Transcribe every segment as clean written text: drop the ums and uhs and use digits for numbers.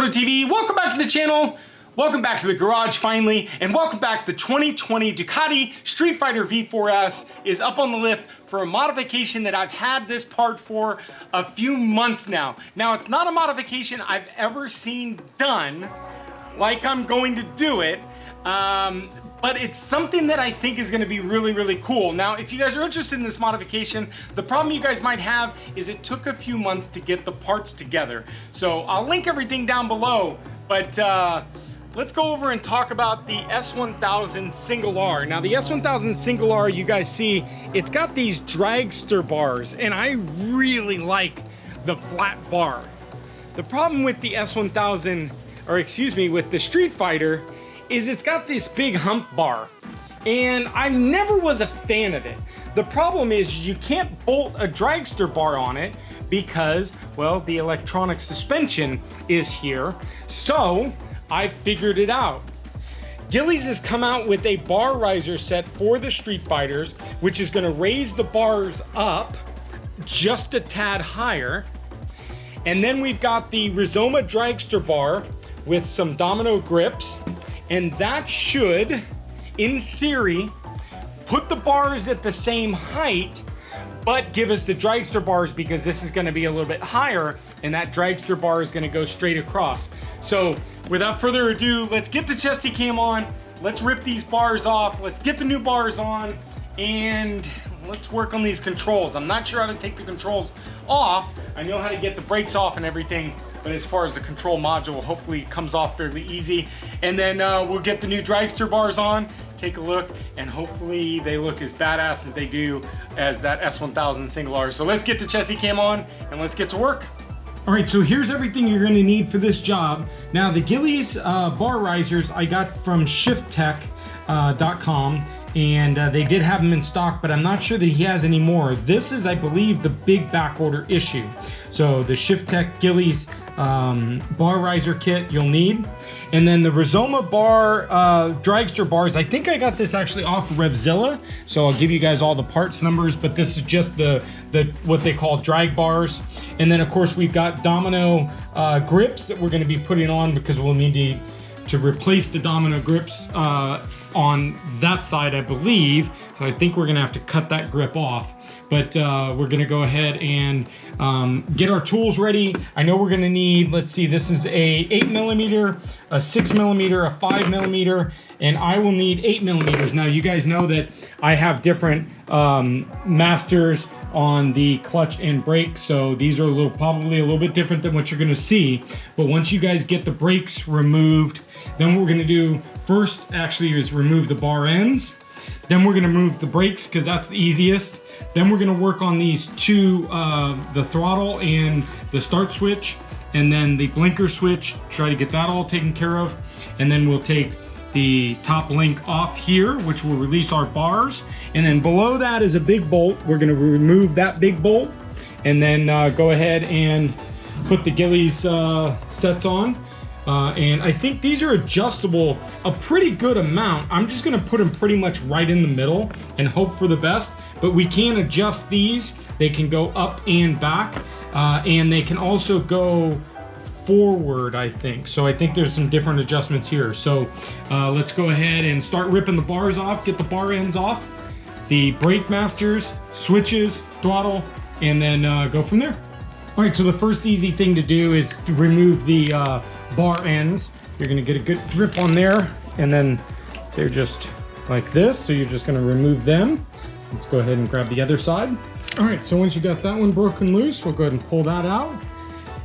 Moto TV. Welcome back to the channel. Welcome back to the garage finally, and welcome back. The 2020 Ducati Streetfighter V4S is up on the lift for a modification that I've had this part for a few months now. Now, it's not a modification I've ever seen done like I'm going to do it, but it's something that I think is gonna be really, really cool. Now, if you guys are interested in this modification, the problem you guys might have is it took a few months to get the parts together. So I'll link everything down below, but let's go over and talk about the S1000 Single R. Now, the S1000 Single R, you guys see, it's got these dragster bars, and I really like the flat bar. The problem with the S1000, or excuse me, with the Streetfighter, is it's got this big hump bar, and I never was a fan of it. The problem is you can't bolt a dragster bar on it because, well, the electronic suspension is here. So I figured it out. Gillies has come out with a bar riser set for the Streetfighters, which is gonna raise the bars up just a tad higher. And then we've got the Rizoma dragster bar with some domino grips. And that should, in theory, put the bars at the same height, but give us the dragster bars because this is gonna be a little bit higher, and that dragster bar is gonna go straight across. So without further ado, let's get the chesty cam on, let's rip these bars off, let's get the new bars on, and let's work on these controls. I'm not sure how to take the controls off. I know how to get the brakes off and everything, but as far as the control module, hopefully it comes off fairly easy. And then we'll get the new dragster bars on, take a look, and hopefully they look as badass as they do as that S1000 Single R. So let's get the chesty cam on and let's get to work. All right, so here's everything you're gonna need for this job. Now, the Gillies bar risers I got from shifttech.com, and they did have them in stock, but I'm not sure that he has any more. This is, I believe, the big back order issue. So the ShiftTech Gillies bar riser kit you'll need. And then the Rizoma bar dragster bars, I think I got this actually off of Revzilla, so I'll give you guys all the parts numbers, but this is just the what they call drag bars. And then of course we've got domino grips that we're going to be putting on because we'll need to replace the domino grips on that side, I believe. So I think we're gonna have to cut that grip off. But we're gonna go ahead and get our tools ready. I know we're gonna need, let's see, this is a 8mm, a 6mm, a 5mm, and I will need 8mm. Now you guys know that I have different masters on the clutch and brake, so these are probably a little bit different than what you're gonna see. But once you guys get the brakes removed, then what we're gonna do first actually is remove the bar ends. Then we're gonna remove the brakes because that's the easiest. Then we're gonna work on these two, the throttle and the start switch, and then the blinker switch, try to get that all taken care of. And then we'll take the top link off here, which will release our bars. And then below that is a big bolt. We're gonna remove that big bolt and then go ahead and put the Gillies sets on. And I think these are adjustable a pretty good amount. I'm just gonna put them pretty much right in the middle and hope for the best, but we can adjust these. They can go up and back, and they can also go forward, I think. So I think there's some different adjustments here. So let's go ahead and start ripping the bars off, get the bar ends off, the brake masters, switches, throttle, and then go from there. All right, so the first easy thing to do is to remove the bar ends. You're gonna get a good grip on there, and then they're just like this. So you're just gonna remove them. Let's go ahead and grab the other side. All right, so once you got that one broken loose, we'll go ahead and pull that out.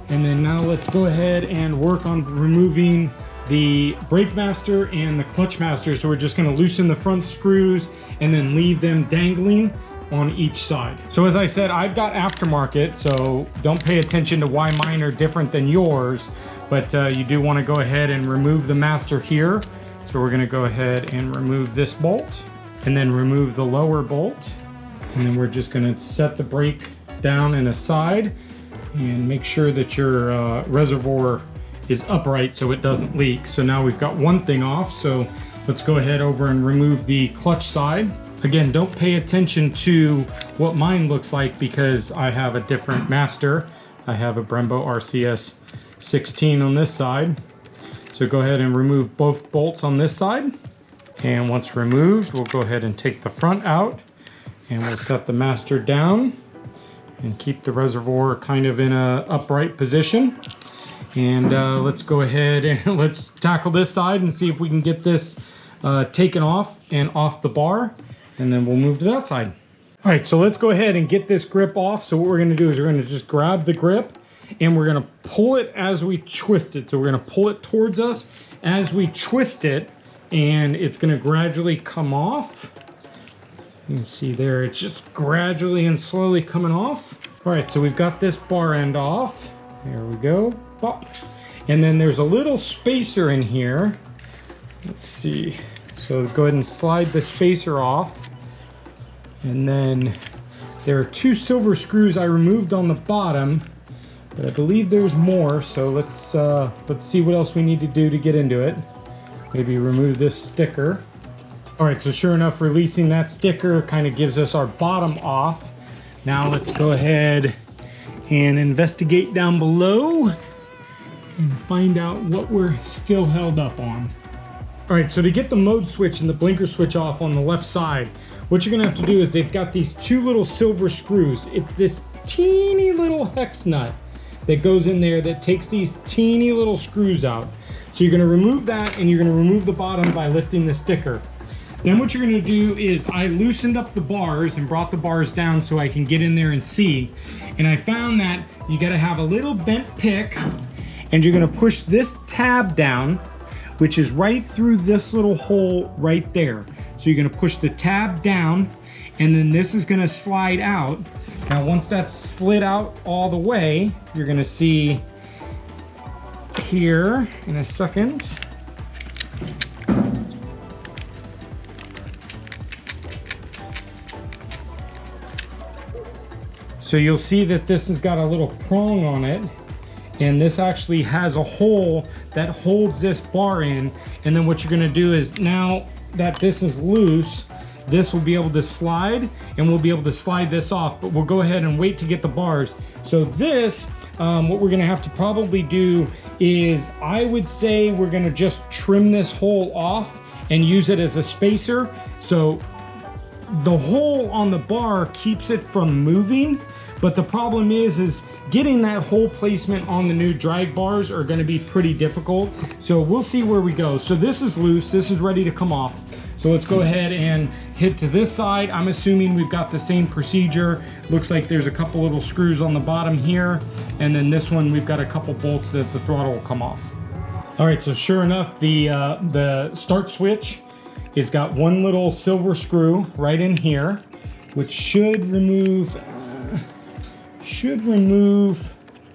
And then now let's go ahead and work on removing the brake master and the clutch master. So we're just gonna loosen the front screws and then leave them dangling on each side. So as I said, I've got aftermarket, so don't pay attention to why mine are different than yours, but you do wanna go ahead and remove the master here. So we're gonna go ahead and remove this bolt and then remove the lower bolt. And then we're just gonna set the brake down and aside and make sure that your reservoir is upright so it doesn't leak. So now we've got one thing off, so let's go ahead over and remove the clutch side. Again, don't pay attention to what mine looks like because I have a different master. I have a Brembo RCS 16 on this side. So go ahead and remove both bolts on this side. And once removed, we'll go ahead and take the front out, and we'll set the master down and keep the reservoir kind of in a upright position. And let's go ahead and let's tackle this side and see if we can get this taken off and off the bar, and then we'll move to that side. All right, so let's go ahead and get this grip off. So what we're gonna do is we're gonna just grab the grip and we're gonna pull it as we twist it. So we're gonna pull it towards us as we twist it, and it's gonna gradually come off. You can see there, it's just gradually and slowly coming off. All right, so we've got this bar end off. There we go, pop. And then there's a little spacer in here. Let's see. So go ahead and slide the spacer off. And then there are 2 silver screws I removed on the bottom, but I believe there's more. So let's see what else we need to do to get into it. Maybe remove this sticker. All right, so sure enough, releasing that sticker kind of gives us our bottom off. Now let's go ahead and investigate down below and find out what we're still held up on. All right, so to get the mode switch and the blinker switch off on the left side, what you're gonna have to do is they've got these 2 little silver screws. It's this teeny little hex nut that goes in there that takes these teeny little screws out. So you're gonna remove that, and you're gonna remove the bottom by lifting the sticker. Then what you're gonna do is I loosened up the bars and brought the bars down so I can get in there and see. And I found that you gotta have a little bent pick, and you're gonna push this tab down, which is right through this little hole right there. So you're gonna push the tab down, and then this is gonna slide out. Now once that's slid out all the way, you're gonna see here in a second. So you'll see that this has got a little prong on it, and this actually has a hole that holds this bar in. And then what you're gonna do is, now that this is loose, this will be able to slide, and we'll be able to slide this off, but we'll go ahead and wait to get the bars. So this, what we're gonna have to probably do is, I would say we're gonna just trim this hole off and use it as a spacer. So the hole on the bar keeps it from moving, but the problem is getting that hole placement on the new drag bars are gonna be pretty difficult. So we'll see where we go. So this is loose, this is ready to come off. So let's go ahead and hit to this side. I'm assuming we've got the same procedure. Looks like there's a couple little screws on the bottom here. And then this one, we've got a couple bolts that the throttle will come off. All right, so sure enough, the start switch has got 1 little silver screw right in here, which should remove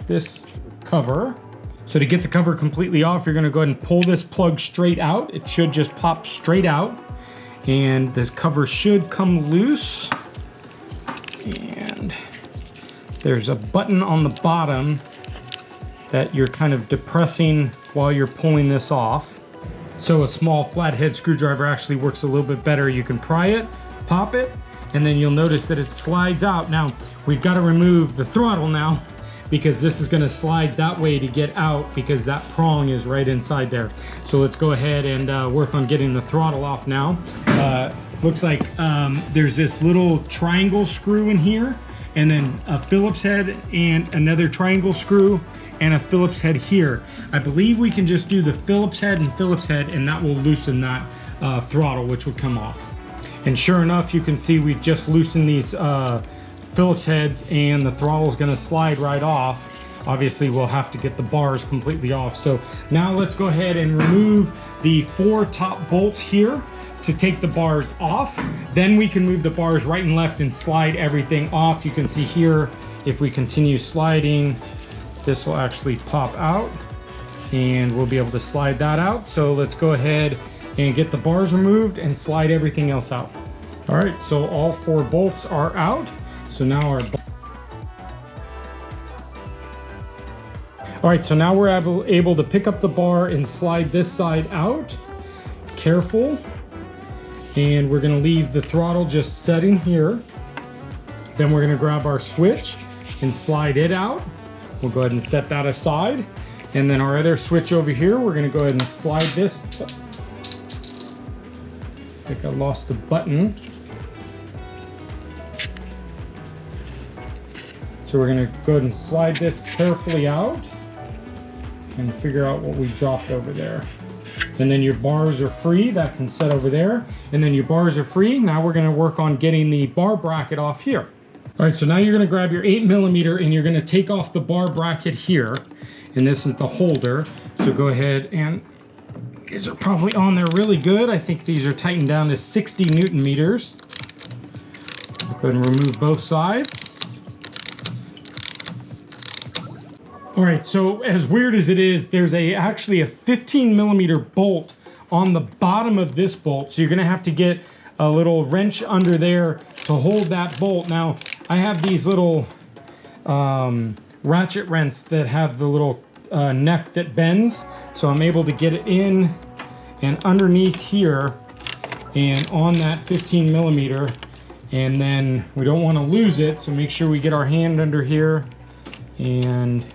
this cover. So to get the cover completely off, you're gonna go ahead and pull this plug straight out. It should just pop straight out, and this cover should come loose. And there's a button on the bottom that you're kind of depressing while you're pulling this off. So a small flathead screwdriver actually works a little bit better. You can pry it, pop it, and then you'll notice that it slides out. Now, we've got to remove the throttle now, because this is going to slide that way to get out, because that prong is right inside there. So let's go ahead and work on getting the throttle off now. Looks like there's this little triangle screw in here, and then a Phillips head and another triangle screw and a Phillips head here. I believe we can just do the Phillips head and Phillips head, and that will loosen that throttle, which will come off. And sure enough, you can see we've just loosened these Phillips heads, and the throttle is going to slide right off. Obviously, we'll have to get the bars completely off. So now let's go ahead and remove the 4 top bolts here to take the bars off. Then we can move the bars right and left and slide everything off. You can see here, if we continue sliding, this will actually pop out, and we'll be able to slide that out. So let's go ahead and get the bars removed and slide everything else out. All right, so all 4 bolts are out. So now all right, so now we're able to pick up the bar and slide this side out. Careful. And we're gonna leave the throttle just setting here. Then we're gonna grab our switch and slide it out. We'll go ahead and set that aside. And then our other switch over here, we're gonna go ahead and slide this. It's like I lost the button. So we're gonna go ahead and slide this carefully out and figure out what we dropped over there. And then your bars are free, that can set over there. And then your bars are free. Now we're gonna work on getting the bar bracket off here. All right, so now you're gonna grab your 8mm and you're gonna take off the bar bracket here. And this is the holder. So go ahead, and these are probably on there really good. I think these are tightened down to 60 Newton meters. Go ahead and remove both sides. All right, so as weird as it is, there's actually a 15mm bolt on the bottom of this bolt. So you're gonna have to get a little wrench under there to hold that bolt. Now, I have these little ratchet wrenches that have the little neck that bends. So I'm able to get it in and underneath here and on that 15mm. And then we don't wanna lose it, so make sure we get our hand under here and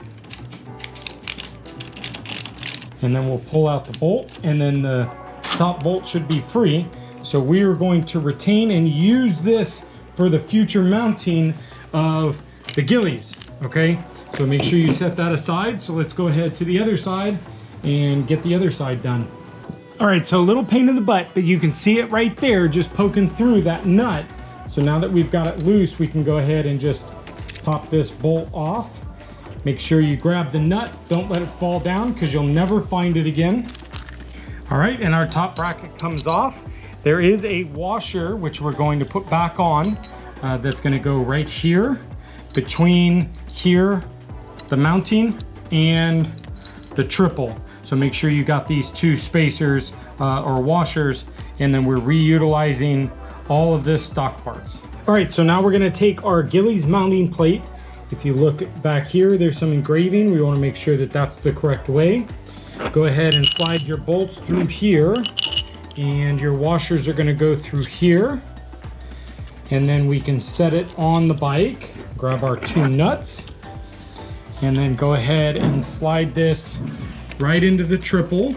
then we'll pull out the bolt, and then the top bolt should be free. So we are going to retain and use this for the future mounting of the Gillies, okay? So make sure you set that aside. So let's go ahead to the other side and get the other side done. All right, so a little pain in the butt, but you can see it right there just poking through that nut. So now that we've got it loose, we can go ahead and just pop this bolt off. Make sure you grab the nut, don't let it fall down because you'll never find it again. All right, and our top bracket comes off. There is a washer, which we're going to put back on. That's gonna go right here, between here, the mounting, and the triple. So make sure you got these two spacers or washers, and then we're reutilizing all of this stock parts. All right, so now we're gonna take our Gillies mounting plate. If you look back here, there's some engraving. We want to make sure that that's the correct way. Go ahead and slide your bolts through here, and your washers are going to go through here. And then we can set it on the bike. Grab our two nuts, and then go ahead and slide this right into the triple.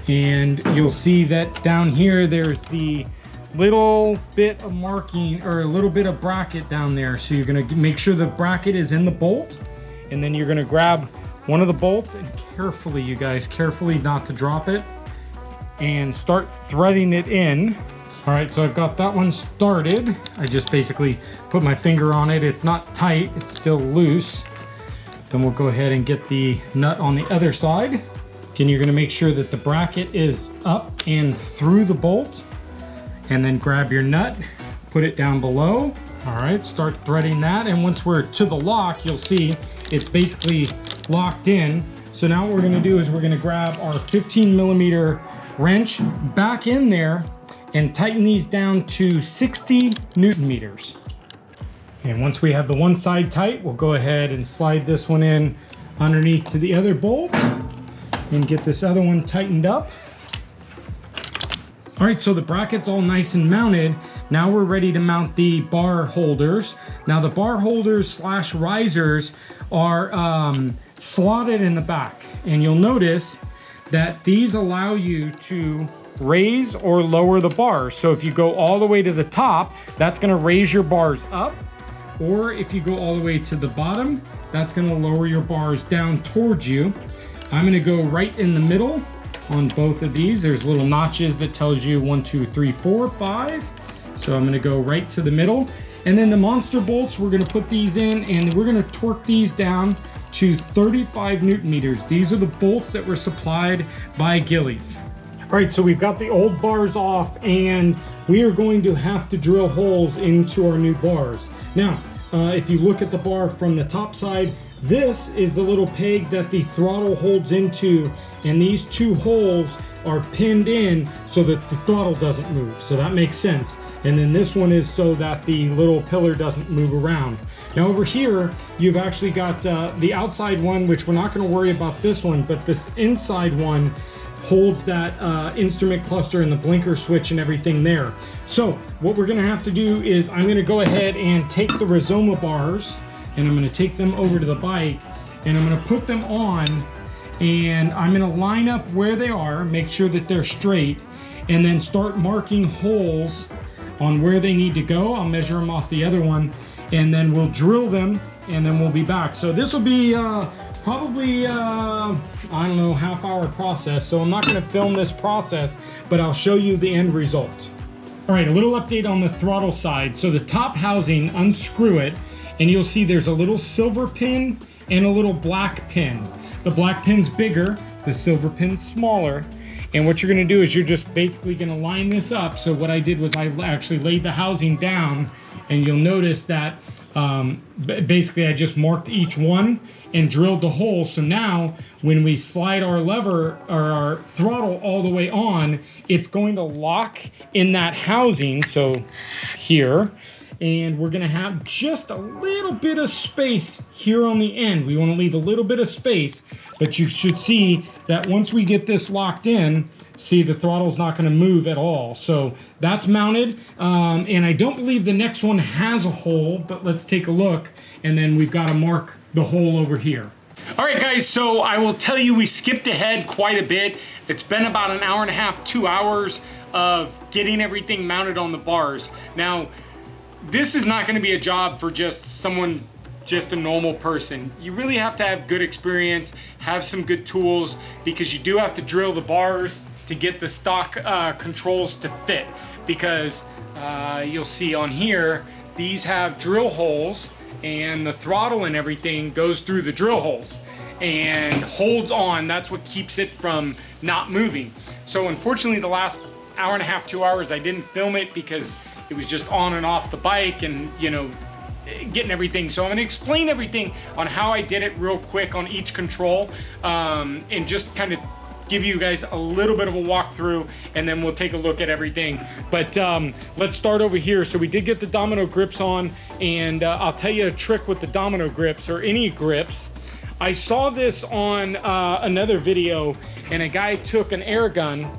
And you'll see that down here, there's the little bit of marking or a little bit of bracket down there. So you're gonna make sure the bracket is in the bolt, and then you're gonna grab one of the bolts and carefully, you guys, carefully not to drop it, and start threading it in. All right, so I've got that one started. I just basically put my finger on it. It's not tight, it's still loose. Then we'll go ahead and get the nut on the other side. Again, you're gonna make sure that the bracket is up and through the bolt. And then grab your nut, put it down below. All right, start threading that. And once we're to the lock, you'll see it's basically locked in. So now what we're gonna do is we're gonna grab our 15mm wrench back in there and tighten these down to 60 Newton meters. And once we have the one side tight, we'll go ahead and slide this one in underneath to the other bolt and get this other one tightened up. All right, so the bracket's all nice and mounted. Now we're ready to mount the bar holders. Now the bar holders slash risers are slotted in the back. And you'll notice that these allow you to raise or lower the bars. So if you go all the way to the top, that's gonna raise your bars up. Or if you go all the way to the bottom, that's gonna lower your bars down towards you. I'm gonna go right in the middle on both of these. There's little notches that tells you 1, 2, 3, 4, 5. So I'm gonna go right to the middle. And then the monster bolts, we're gonna put these in and we're gonna torque these down to 35 Newton meters. These are the bolts that were supplied by Gillies. All right, so we've got the old bars off and we are going to have to drill holes into our new bars. Now, if you look at the bar from the top side, this is the little peg that the throttle holds into, and these two holes are pinned in so that the throttle doesn't move. So that makes sense. And then this one is so that the little pillar doesn't move around. Now over here, you've actually got the outside one, which we're not going to worry about this one, but this inside one holds that instrument cluster and the blinker switch and everything there. So what we're going to have to do is I'm going to go ahead and take the Rizoma bars and I'm gonna take them over to the bike, and I'm gonna put them on, and I'm gonna line up where they are, make sure that they're straight, and then start marking holes on where they need to go. I'll measure them off the other one, and then we'll drill them, and then we'll be back. So this will be probably, I don't know, half-hour process. So I'm not gonna film this process, but I'll show you the end result. All right, a little update on the throttle side. So the top housing, unscrew it, and you'll see there's a little silver pin and a little black pin. The black pin's bigger, the silver pin's smaller. And what you're gonna do is you're just basically gonna line this up. So what I did was I actually laid the housing down, and you'll notice that basically I just marked each one and drilled the hole. So now when we slide our lever or our throttle all the way on, it's going to lock in that housing, so here, and we're gonna have just a little bit of space here on the end. We wanna leave a little bit of space, but you should see that once we get this locked in, see the throttle's not gonna move at all. So that's mounted, and I don't believe the next one has a hole, but let's take a look, and then we've gotta mark the hole over here. All right, guys, so I will tell you we skipped ahead quite a bit. It's been about an hour and a half, 2 hours of getting everything mounted on the bars. Now, this is not gonna be a job for just someone, just a normal person. You really have to have good experience, have some good tools, because you do have to drill the bars to get the stock controls to fit. Because you'll see on here, these have drill holes, and the throttle and everything goes through the drill holes and holds on. That's what keeps it from not moving. So unfortunately, the last hour and a half, 2 hours, I didn't film it because it was just on and off the bike and, you know, getting everything. So I'm gonna explain everything on how I did it real quick on each control, and just kind of give you guys a little bit of a walkthrough, and then we'll take a look at everything. But let's start over here. So we did get the domino grips on, and I'll tell you a trick with the domino grips, or any grips. I saw this on another video, and a guy took an air gun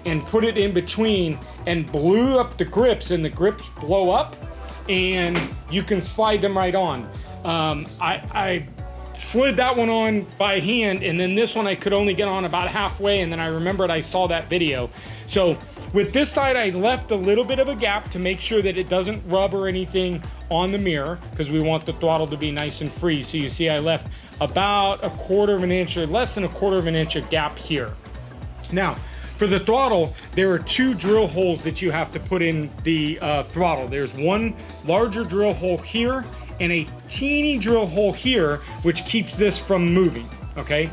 and put it in between and blew up the grips, and the grips blow up, and you can slide them right on. I slid that one on by hand, and then this one I could only get on about halfway, and then I remembered I saw that video. So with this side, I left a little bit of a gap to make sure that it doesn't rub or anything on the mirror, because we want the throttle to be nice and free. So you see I left about 1/4 of an inch, or less than 1/4 of an inch of gap here. Now, for the throttle, there are 2 drill holes that you have to put in the throttle. There's one larger drill hole here and a teeny drill hole here, which keeps this from moving, okay?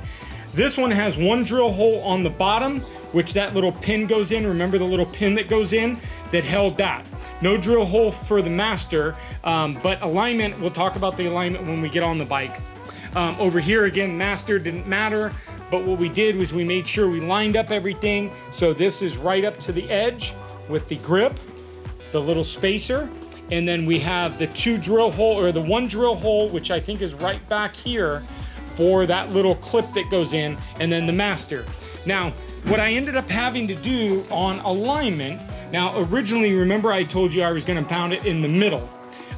This one has one drill hole on the bottom, which that little pin goes in. Remember the little pin that goes in that held that. No drill hole for the master, but alignment, we'll talk about the alignment when we get on the bike. Over here, again, master didn't matter, but what we did was we made sure we lined up everything. So this is right up to the edge with the grip, the little spacer, and then we have the 2 drill hole, or the 1 drill hole, which I think is right back here for that little clip that goes in, and then the master. Now, what I ended up having to do on alignment, now originally, remember I told you I was gonna pound it in the middle.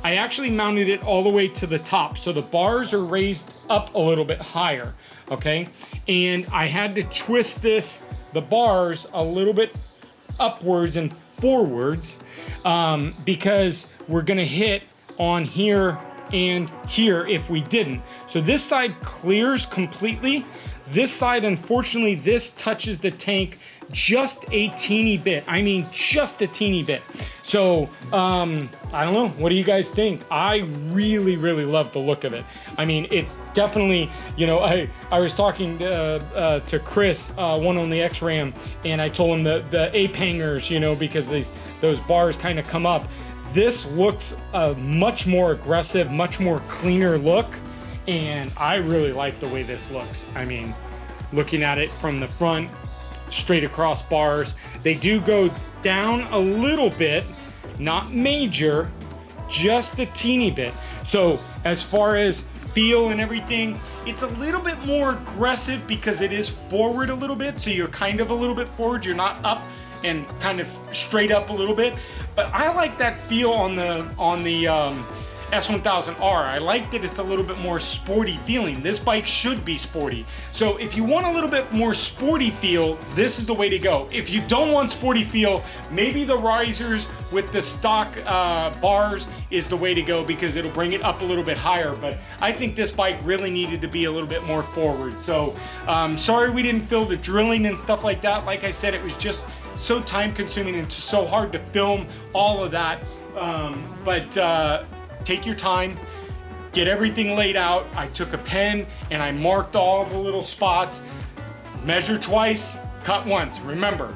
I actually mounted it all the way to the top, so the bars are raised up a little bit higher, okay? And I had to twist the bars a little bit upwards and forwards, because we're gonna hit on here and here if we didn't. So this side clears completely. This side, unfortunately, this touches the tank just a teeny bit. I mean, just a teeny bit. So, I don't know. What do you guys think? I really, really love the look of it. I mean, it's definitely, you know, I was talking to Chris, one on the X-Ram, and I told him the ape hangers, you know, because those bars kind of come up. This looks much more aggressive, much more cleaner look, and I really like the way this looks. I mean, looking at it from the front, straight across bars. They do go down a little bit, not major, just a teeny bit. So as far as feel and everything, it's a little bit more aggressive because it is forward a little bit. So you're kind of a little bit forward. You're not up and kind of straight up a little bit. But I like that feel on the S1000R. I like that it's a little bit more sporty feeling. This bike should be sporty. So if you want a little bit more sporty feel, this is the way to go. If you don't want sporty feel, maybe the risers with the stock bars is the way to go, because it'll bring it up a little bit higher. But I think this bike really needed to be a little bit more forward. So sorry we didn't film the drilling and stuff like that. Like I said, it was just so time consuming and so hard to film all of that. Take your time, get everything laid out. I took a pen and I marked all the little spots. Measure twice, cut once, remember.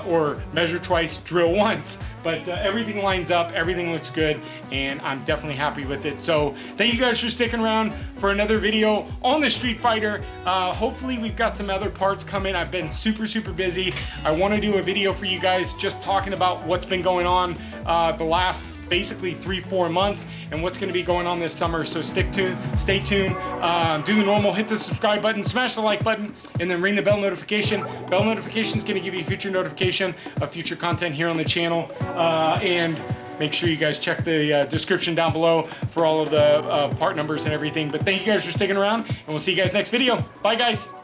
Or measure twice, drill once. But everything lines up, everything looks good, and I'm definitely happy with it. So thank you guys for sticking around for another video on the Street Fighter. Hopefully we've got some other parts coming. I've been super busy. I want to do a video for you guys just talking about what's been going on the last basically 3-4 months and what's going to be going on this summer. So stay tuned, do the normal, hit the subscribe button, smash the like button, and then ring the bell notification. Bell notification is going to give you future notification of future content here on the channel. And make sure you guys check the description down below for all of the part numbers and everything. But thank you guys for sticking around, and we'll see you guys next video. Bye guys.